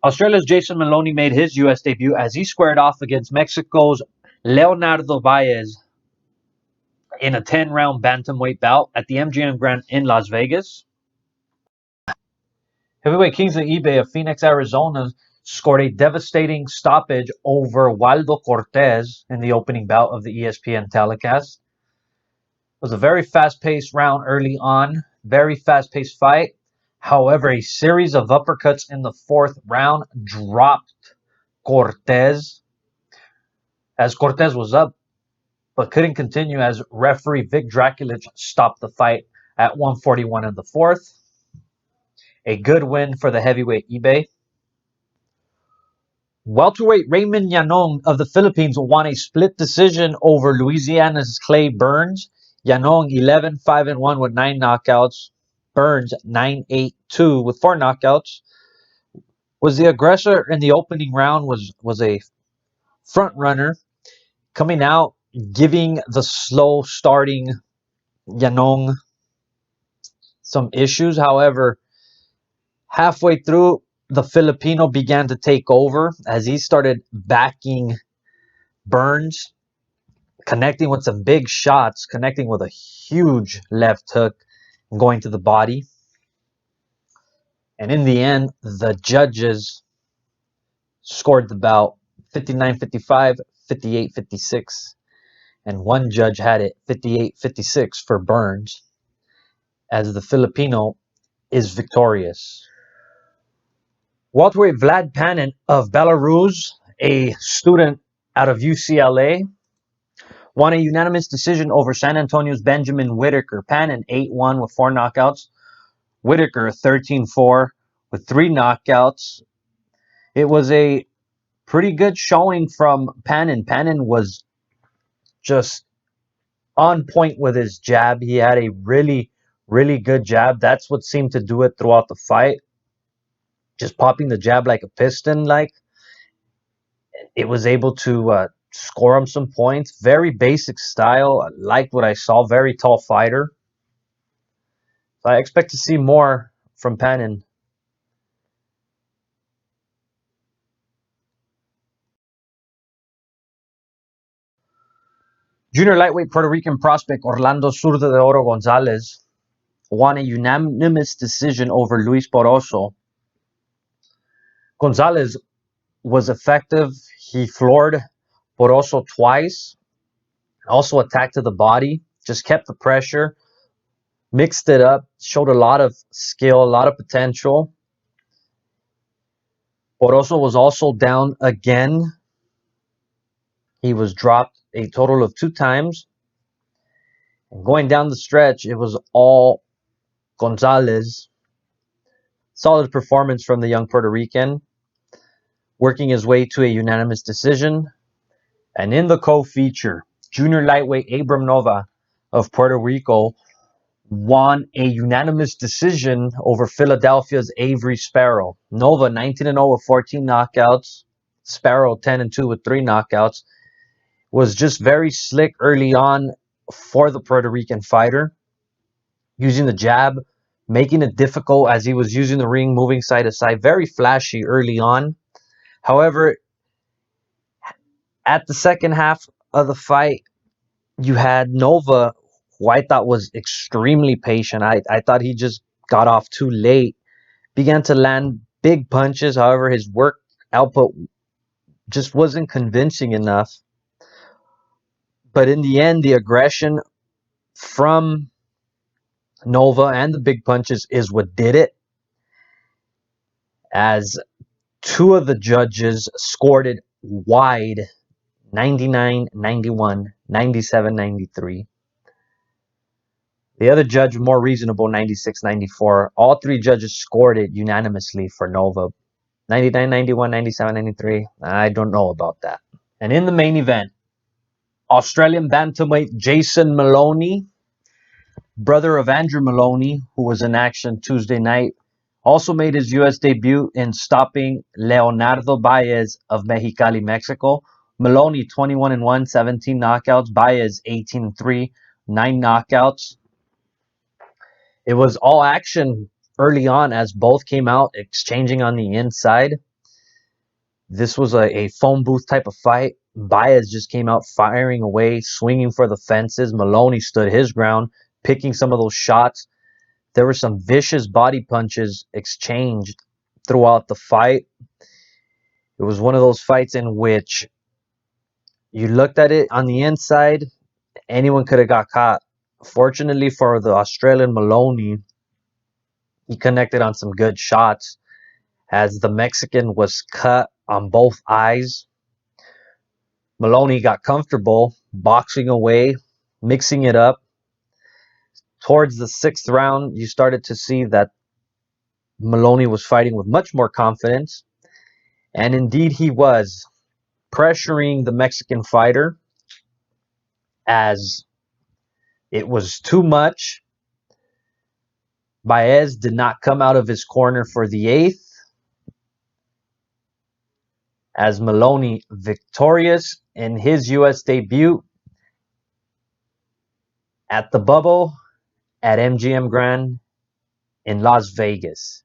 Australia's Jason Moloney made his U.S. debut as he squared off against Mexico's Leonardo Baez in a 10-round bantamweight bout at the MGM Grand in Las Vegas. Heavyweight Kings of eBay of Phoenix, Arizona scored a devastating stoppage over Waldo Cortez in the opening bout of the ESPN telecast. It was a very fast-paced round early on, very fast-paced fight. However, a series of uppercuts in the fourth round dropped Cortez as Cortez was up but couldn't continue as referee Vic Draculich stopped the fight at 141 in the fourth. A good win for the heavyweight eBay. Welterweight Raymond Yanong of the Philippines won a split decision over Louisiana's Clay Burns. Yanong 11-5-1 with 9 knockouts. Burns 9-8-2 with 4 knockouts. Was the aggressor in the opening round, was a front runner, coming out, giving the slow starting Yanong some issues. However, halfway through, the Filipino began to take over as he started backing Burns, connecting with some big shots, connecting with a huge left hook, and going to the body. And in the end, the judges scored the bout 59-55, 58-56. And one judge had it 58-56 for Burns, as the Filipino is victorious. Welterweight Vlad Panin of Belarus, a student out of UCLA, won a unanimous decision over San Antonio's Benjamin Whitaker. Panin 8-1 with 4 knockouts. Whitaker 13-4 with 3 knockouts. It was a pretty good showing from Panin. Panin was just on point with his jab. He had a really, really good jab. That's what seemed to do it throughout the fight. Just popping the jab like a piston, like it was able to score him some points. Very basic style. I liked what I saw. Very tall fighter. So I expect to see more from Panin. Junior lightweight Puerto Rican prospect Orlando Zurdo de Oro Gonzalez won a unanimous decision over Luis Poroso. Gonzalez was effective. He floored Poroso twice. Also attacked to the body. Just kept the pressure. Mixed it up. Showed a lot of skill, a lot of potential. Poroso was also down again. He was dropped a total of 2 times. And going down the stretch, it was all Gonzalez. Solid performance from the young Puerto Rican, working his way to a unanimous decision. And in the co-feature, junior lightweight Abram Nova of Puerto Rico won a unanimous decision over Philadelphia's Avery Sparrow. Nova 19-0 with 14 knockouts. Sparrow 10-2 with 3 knockouts. Was just very slick early on for the Puerto Rican fighter, using the jab, making it difficult as he was using the ring, moving side to side. Very flashy early on. However, at the second half of the fight, you had Nova, who I thought was extremely patient. I thought he just got off too late. Began to land big punches. However, his work output just wasn't convincing enough. But in the end, the aggression from Nova and the big punches is what did it, as 2 of the judges scored it wide, 99-91, 97-93. The other judge, more reasonable, 96-94. All 3 judges scored it unanimously for Nova. 99-91, 97-93. I don't know about that. And in the main event, Australian bantamweight Jason Moloney, brother of Andrew Moloney, who was in action Tuesday night, also made his U.S. debut in stopping Leonardo Baez of Mexicali, Mexico. Moloney 21-1, 17 knockouts. Baez 18-3, 9 knockouts. It was all action early on as both came out exchanging on the inside. This was a phone booth type of fight. Baez just came out firing away, swinging for the fences. Moloney stood his ground, picking some of those shots. There were some vicious body punches exchanged throughout the fight. It was one of those fights in which you looked at it on the inside, anyone could have got caught. Fortunately for the Australian Moloney, he connected on some good shots as the Mexican was cut on both eyes. Moloney got comfortable boxing away, mixing it up. Towards the sixth round, you started to see that Moloney was fighting with much more confidence. And indeed, he was pressuring the Mexican fighter as it was too much. Baez did not come out of his corner for the eighth, as Moloney victorious in his U.S. debut at the Bubble at MGM Grand in Las Vegas.